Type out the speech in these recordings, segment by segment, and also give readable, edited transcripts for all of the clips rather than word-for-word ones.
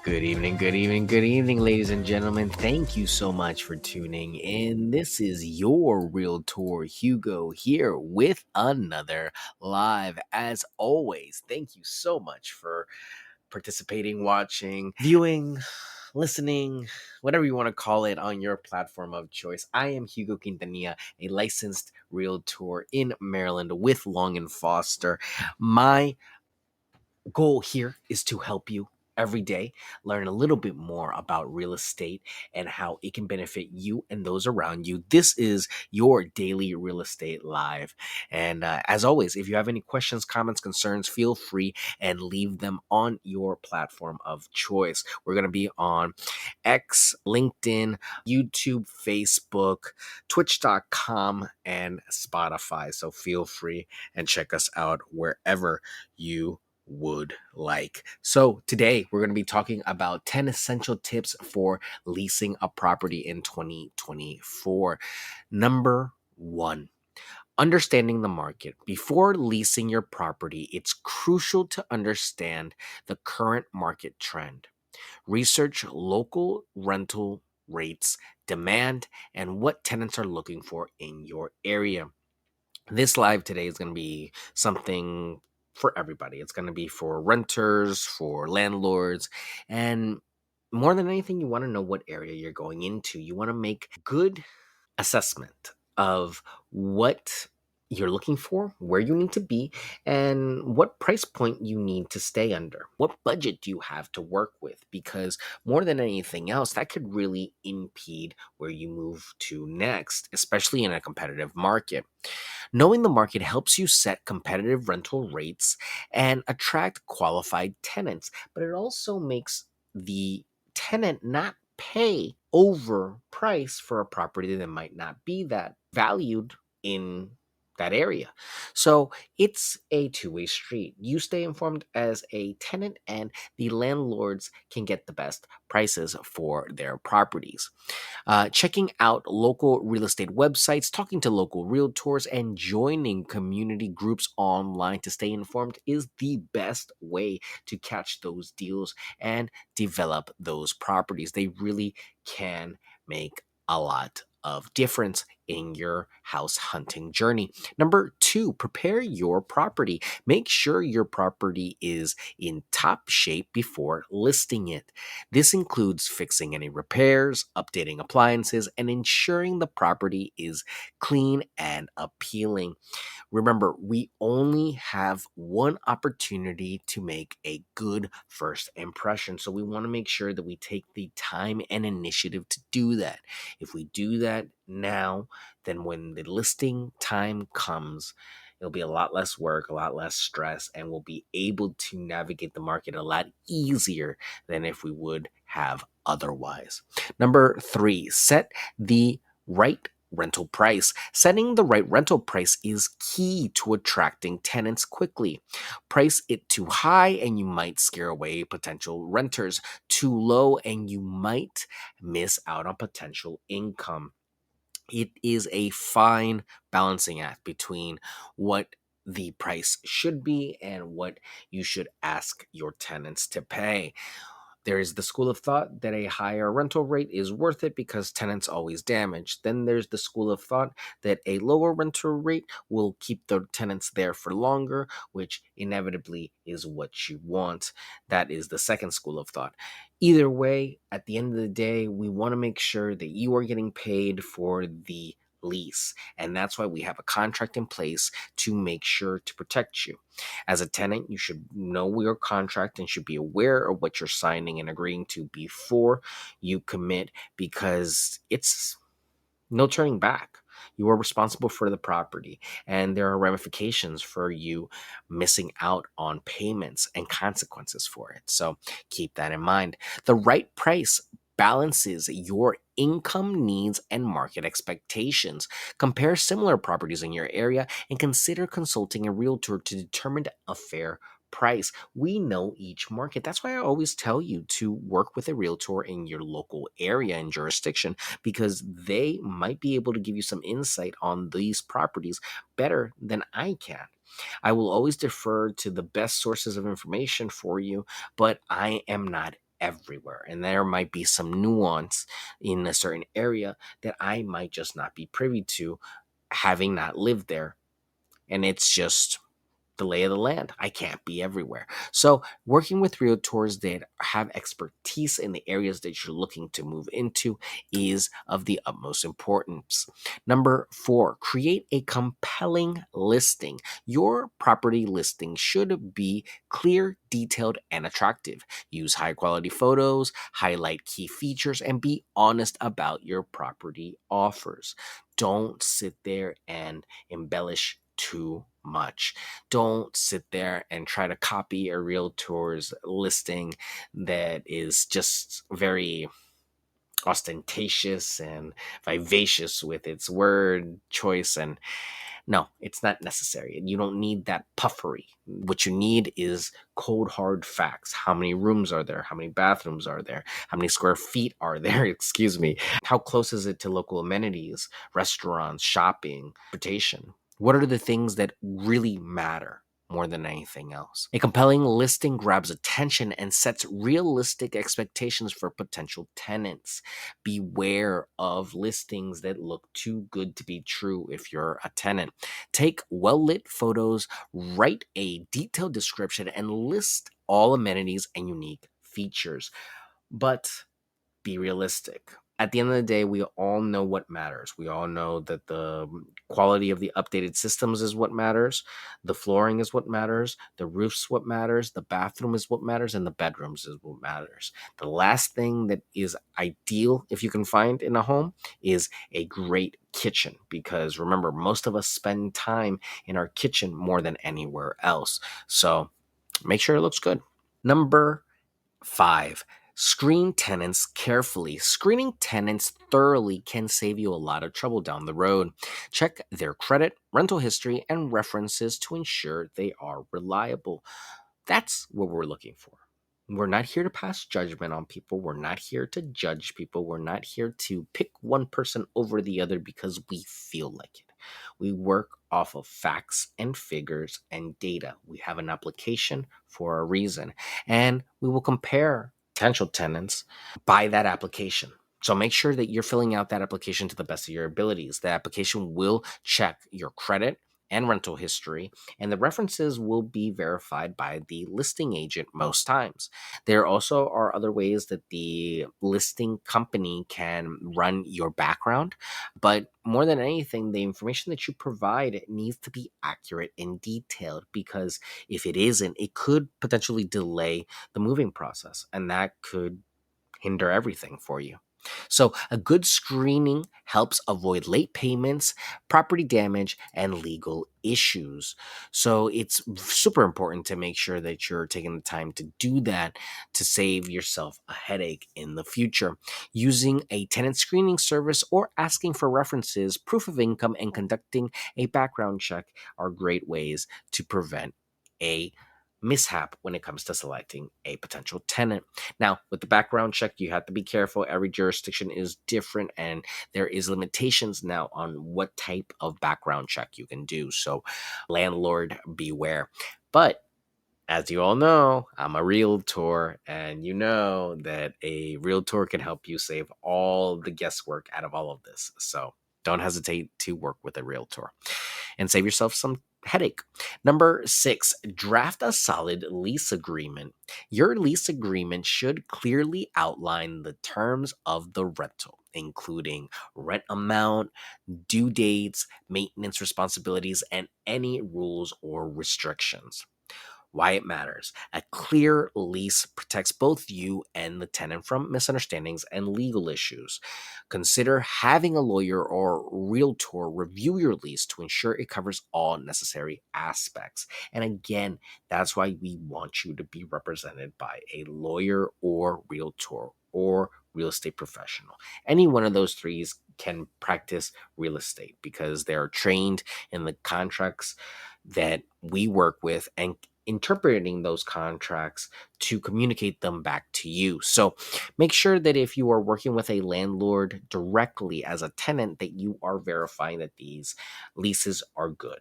Good evening, ladies and gentlemen. Thank you so much for tuning in. This is your Realtor Hugo here with another live. As always, thank you so much for participating, watching, viewing, listening, whatever you want to call it on your platform of choice. I am Hugo Quintanilla, a licensed Realtor in Maryland with Long and Foster. My goal here is to help you every day learn a little bit more about real estate and how it can benefit you and those around you. This is your daily real estate live. And as always, if you have any questions, comments, concerns, feel free and leave them on your platform of choice. We're going to be on X, LinkedIn, YouTube, Facebook, Twitch.com, and Spotify. So feel free and check us out wherever you would like. So today we're going to be talking about 10 essential tips for leasing a property in 2024. Number 1, understanding the market. Before leasing your property, it's crucial to understand the current market trend. Research local rental rates, demand, and what tenants are looking for in your area. This live today is going to be something for everybody. It's going to be for renters, for landlords, and more than anything, you want to know what area you're going into. You want to make good assessment of what you're looking for, where you need to be, and what price point you need to stay under. What budget do you have to work with? Because more than anything else, that could really impede where you move to next, especially in a competitive market. Knowing the market helps you set competitive rental rates and attract qualified tenants, but it also makes the tenant not pay over price for a property that might not be that valued in that area. So it's a two-way street. You stay informed as a tenant, and the landlords can get the best prices for their properties. Checking out local real estate websites, talking to local realtors, and joining community groups online to stay informed is the best way to catch those deals and develop those properties. They really can make a lot of difference in your house hunting journey. Number 2, prepare your property. Make sure your property is in top shape before listing it. This includes fixing any repairs, updating appliances, and ensuring the property is clean and appealing. Remember, we only have one opportunity to make a good first impression. So we want to make sure that we take the time and initiative to do that. If we do that now, then when the listing time comes, it'll be a lot less work, a lot less stress, and we'll be able to navigate the market a lot easier than if we would have otherwise. Number 3, set the right rental price. Setting the right rental price is key to attracting tenants quickly. Price it too high and you might scare away potential renters. Too low and you might miss out on potential income. It is a fine balancing act between what the price should be and what you should ask your tenants to pay. There is the school of thought that a higher rental rate is worth it because tenants always damage. Then there's the school of thought that a lower rental rate will keep the tenants there for longer, which inevitably is what you want. That is the second school of thought. Either way, at the end of the day, we want to make sure that you are getting paid for the lease. And that's why we have a contract in place to make sure to protect you. As a tenant, you should know your contract and should be aware of what you're signing and agreeing to before you commit, because it's no turning back. You are responsible for the property, and there are ramifications for you missing out on payments and consequences for it. So keep that in mind. The right price balances your income needs and market expectations. Compare similar properties in your area and consider consulting a realtor to determine a fair price. We know each market. That's why I always tell you to work with a realtor in your local area and jurisdiction, because they might be able to give you some insight on these properties better than I can. I will always defer to the best sources of information for you, but I am not everywhere. And there might be some nuance in a certain area that I might just not be privy to, having not lived there. And it's just the lay of the land. I can't be everywhere. So, working with realtors that have expertise in the areas that you're looking to move into is of the utmost importance. Number four, create a compelling listing. Your property listing should be clear, detailed, and attractive. Use high quality photos, highlight key features, and be honest about your property offers. Don't sit there and embellish too much. Don't sit there and try to copy a realtor's listing that is just very ostentatious and vivacious with its word choice. And no, it's not necessary. You don't need that puffery. What you need is cold hard facts. How many rooms are there? How many bathrooms are there? How many square feet are there? Excuse me. How close is it to local amenities, restaurants, shopping, transportation? What are the things that really matter more than anything else? A compelling listing grabs attention and sets realistic expectations for potential tenants. Beware of listings that look too good to be true if you're a tenant. Take well lit photos, write a detailed description, and list all amenities and unique features. But be realistic. At the end of the day, we all know what matters. We all know that the quality of the updated systems is what matters. The flooring is what matters. The roof's what matters. The bathroom is what matters. And the bedrooms is what matters. The last thing that is ideal, if you can find in a home, is a great kitchen. Because remember, most of us spend time in our kitchen more than anywhere else. So make sure it looks good. Number five, screen tenants carefully. Screening tenants thoroughly can save you a lot of trouble down the road. Check their credit, rental history, and references to ensure they are reliable. That's what we're looking for. We're not here to pass judgment on people. We're not here to judge people. We're not here to pick one person over the other because we feel like it. We work off of facts and figures and data. We have an application for a reason, and we will compare potential tenants by that application. So make sure that you're filling out that application to the best of your abilities. The application will check your credit and rental history, and the references will be verified by the listing agent most times. There also are other ways that the listing company can run your background, but more than anything, the information that you provide needs to be accurate and detailed, because if it isn't, it could potentially delay the moving process, and that could hinder everything for you. So, a good screening helps avoid late payments, property damage, and legal issues. So, it's super important to make sure that you're taking the time to do that to save yourself a headache in the future. Using a tenant screening service or asking for references, proof of income, and conducting a background check are great ways to prevent a mishap when it comes to selecting a potential tenant. Now, with the background check, you have to be careful. Every jurisdiction is different, and there is limitations now on what type of background check you can do. So, landlord, beware. But as you all know, I'm a realtor, and you know that a realtor can help you save all the guesswork out of all of this. So don't hesitate to work with a realtor and save yourself some headache. Number six, draft a solid lease agreement. Your lease agreement should clearly outline the terms of the rental, including rent amount, due dates, maintenance responsibilities, and any rules or restrictions. Why it matters. A clear lease protects both you and the tenant from misunderstandings and legal issues. Consider having a lawyer or realtor review your lease to ensure it covers all necessary aspects. And again, that's why we want you to be represented by a lawyer or realtor or real estate professional. Any one of those three can practice real estate because they are trained in the contracts that we work with and interpreting those contracts to communicate them back to you. So make sure that if you are working with a landlord directly as a tenant, that you are verifying that these leases are good.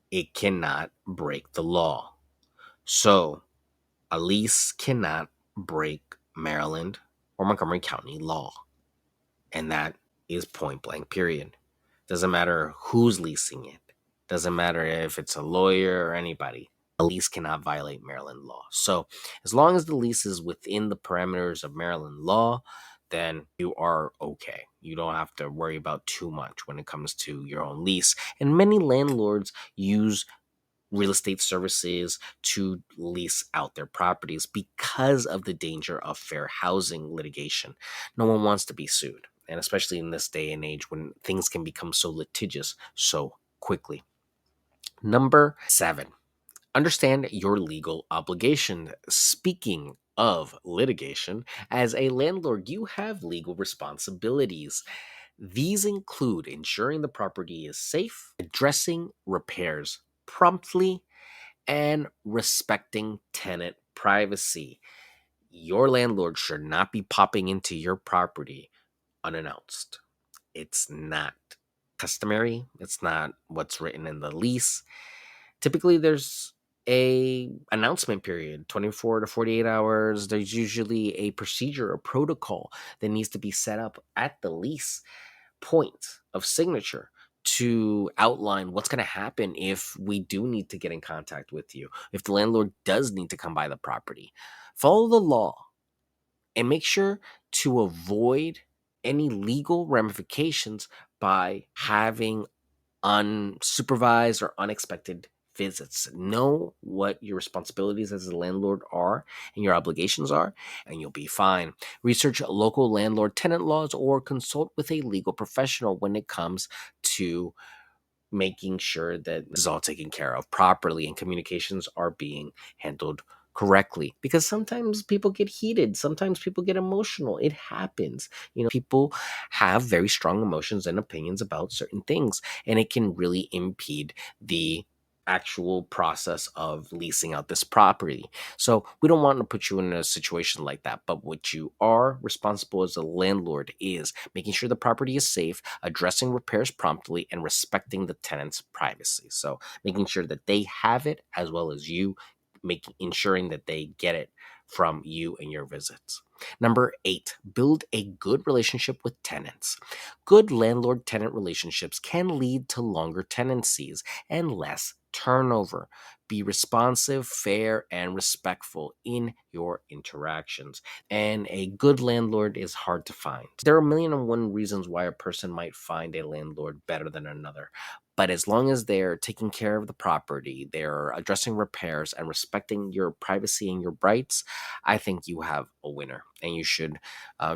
It cannot break the law. So a lease cannot break Maryland or Montgomery County law. And that is point blank, period. Doesn't matter who's leasing it. Doesn't matter if it's a lawyer or anybody. A lease cannot violate Maryland law. So as long as the lease is within the parameters of Maryland law, then you are okay. You don't have to worry about too much when it comes to your own lease. And many landlords use real estate services to lease out their properties because of the danger of fair housing litigation. No one wants to be sued, and especially in this day and age when things can become so litigious so quickly. Number 7, understand your legal obligation. Speaking of litigation, as a landlord, you have legal responsibilities. These include ensuring the property is safe, addressing repairs promptly, and respecting tenant privacy. Your landlord should not be popping into your property unannounced. It's not customary. It's not what's written in the lease. Typically there's a announcement period, 24 to 48 hours. There's usually a procedure, a protocol that needs to be set up at the lease point of signature to outline what's going to happen if we do need to get in contact with you, if the landlord does need to come by the property. Follow the law and make sure to avoid any legal ramifications by having unsupervised or unexpected visits. Know what your responsibilities as a landlord are and your obligations are, and you'll be fine. Research local landlord tenant laws or consult with a legal professional when it comes to making sure that this is all taken care of properly and communications are being handled correctly, because sometimes people get heated, sometimes people get emotional. It happens. People have very strong emotions and opinions about certain things, and it can really impede the actual process of leasing out this property. So we don't want to put you in a situation like that, but what you are responsible as a landlord is making sure the property is safe, addressing repairs promptly, and respecting the tenant's privacy. So making sure that they have it as well as you, making ensuring that they get it from you and your visits. Number 8, build a good relationship with tenants. Good landlord tenant relationships can lead to longer tenancies and less turnover. Be responsive, fair, and respectful in your interactions. And a good landlord is hard to find. There are a million and one reasons why a person might find a landlord better than another. But as long as they're taking care of the property, they're addressing repairs and respecting your privacy and your rights, I think you have a winner. And you should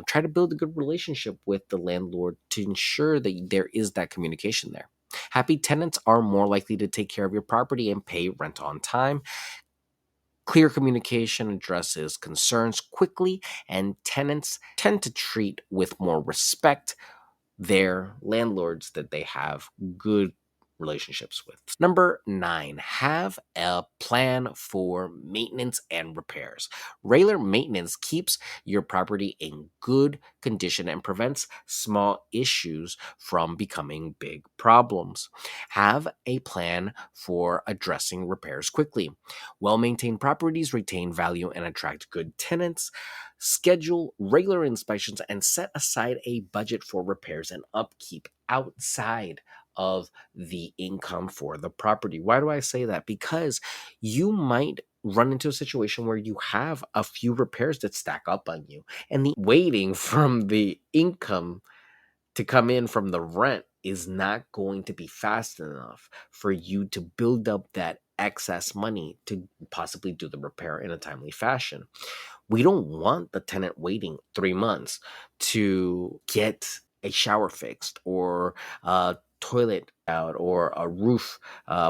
try to build a good relationship with the landlord to ensure that there is that communication there. Happy tenants are more likely to take care of your property and pay rent on time. Clear communication addresses concerns quickly, and tenants tend to treat with more respect their landlords that they have good relationships with. Number 9, have a plan for maintenance and repairs. Regular maintenance keeps your property in good condition and prevents small issues from becoming big problems. Have a plan for addressing repairs quickly. Well maintained properties retain value and attract good tenants. Schedule regular inspections and set aside a budget for repairs and upkeep outside of the income for the property. Why do I say that? Because you might run into a situation where you have a few repairs that stack up on you, and the waiting from the income to come in from the rent is not going to be fast enough for you to build up that excess money to possibly do the repair in a timely fashion. We don't want the tenant waiting 3 months to get a shower fixed or a toilet out or a roof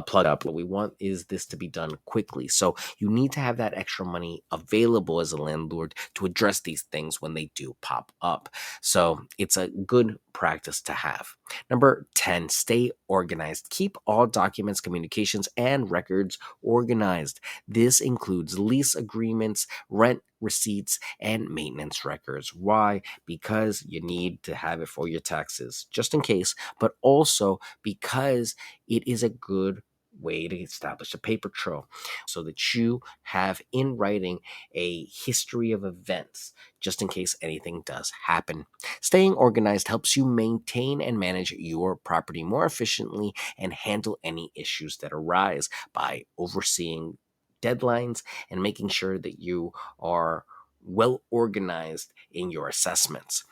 plug up. What we want is this to be done quickly. So you need to have that extra money available as a landlord to address these things when they do pop up. So it's a good practice to have. Number 10, stay organized. Keep all documents, communications, and records organized. This includes lease agreements, rent receipts, and maintenance records. Why? Because you need to have it for your taxes, just in case, but also because it is a good way to establish a paper trail so that you have in writing a history of events just in case anything does happen. Staying organized helps you maintain and manage your property more efficiently and handle any issues that arise by overseeing deadlines and making sure that you are well organized in your assessments.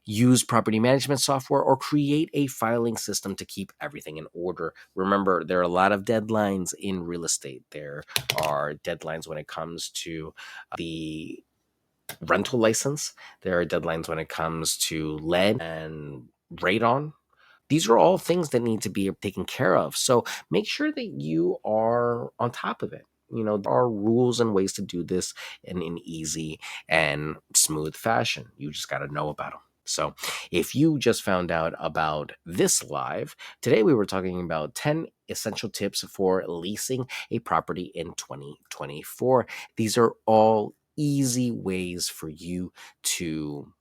Use property management software or create a filing system to keep everything in order. Remember, there are a lot of deadlines in real estate. There are deadlines when it comes to the rental license. There are deadlines when it comes to lead and radon. These are all things that need to be taken care of. So make sure that you are on top of it. There are rules and ways to do this in an easy and smooth fashion. You just got to know about them. So if you just found out about this live, today we were talking about 10 essential tips for leasing a property in 2024. These are all easy ways for you to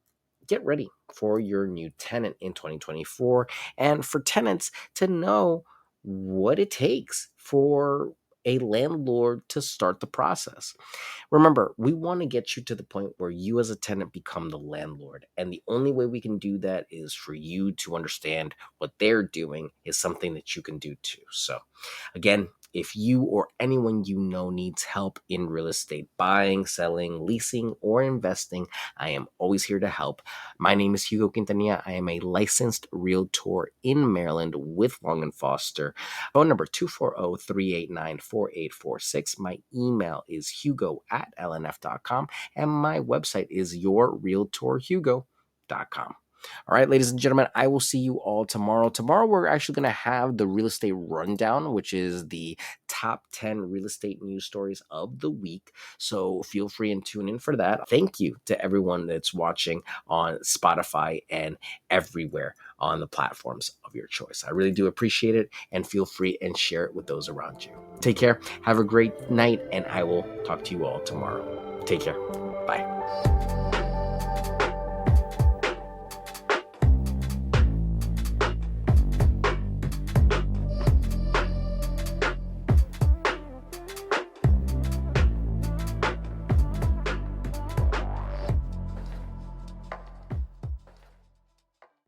get ready for your new tenant in 2024 and for tenants to know what it takes for a landlord to start the process. Remember, we want to get you to the point where you as a tenant become the landlord. And the only way we can do that is for you to understand what they're doing is something that you can do too. So again, if you or anyone you know needs help in real estate, buying, selling, leasing, or investing, I am always here to help. My name is Hugo Quintanilla. I am a licensed realtor in Maryland with Long and Foster. Phone number 240-389-4846. My email is hugo@lnf.com, and my website is yourrealtorhugo.com. All right, ladies and gentlemen, I will see you all tomorrow. Tomorrow, we're actually going to have the real estate rundown, which is the top 10 real estate news stories of the week. So feel free and tune in for that. Thank you to everyone that's watching on Spotify and everywhere on the platforms of your choice. I really do appreciate it, and feel free and share it with those around you. Take care. Have a great night, and I will talk to you all tomorrow. Take care. Bye.